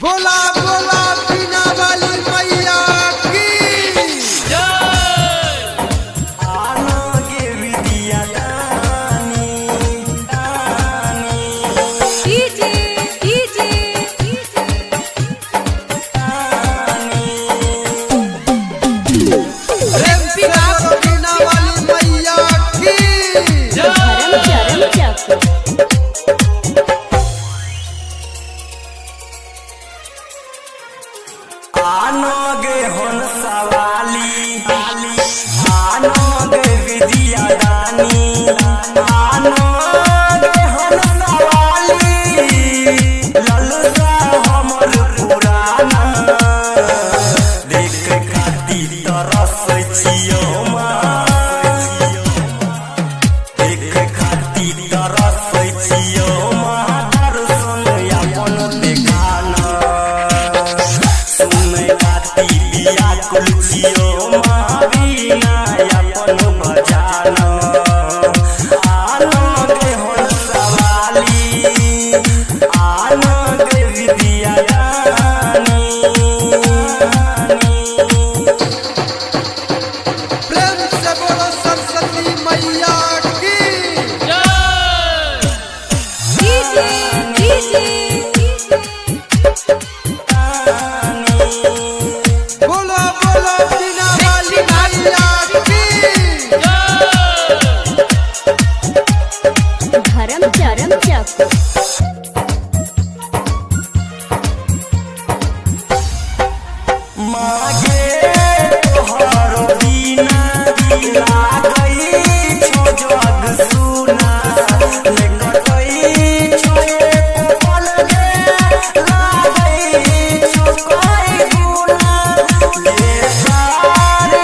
बोला बोला बीना वाली मैया की बीना वाली मैया की आनोगे होन सवाली आनोगे विद्या दानी आनोगे होन सवाली ललसा हमर पुराना देख खाती तरस छियो देख खाती तरस छियो दर्शन अपन देखाना कुलचियो महावीना अपन बजाना आनोगे होन सवाली आनोगे विद्या दानी प्रेम से बोलो सरस्वती मैया की बोलो बोलो बीना वाली मैया की धर्म चरम चक मागे तोहरो दीना लागई छो जग सुना लेकटई छोए पल गे लागई छो कोई गुना ले सारे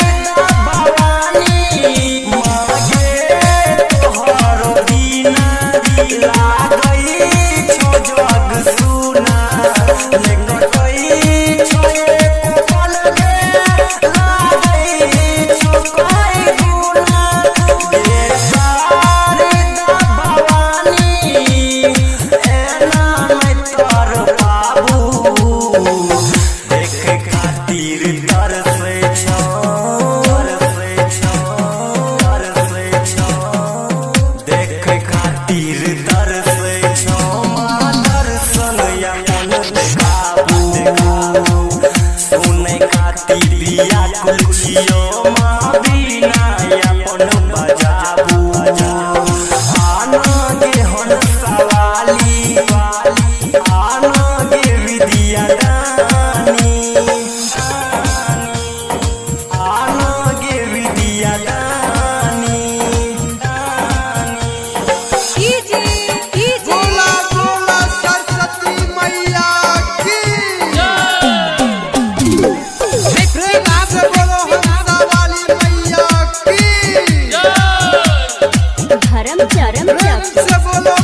भवानी मागे तोहरो दीना लागई छो जग सुना लेकटई छोए पल गे लागई छो कोई गुना ले सारे भवानी एना मैं तोर बाबू देख खातिर तरसे छो देख खातिर तरसे छो दर्शन अपन देखाबू सुने खातिर बिया कुलचियो महावीना अपन बजाबू आनोगे होन सवाली आनोगे विद्या दानी आनोगे विद्या दानी बोला बोला सरस्वती मैया की प्रेम से बोलो हंसा वाली मैया की धर्म चरम प्रेम चक से बोलो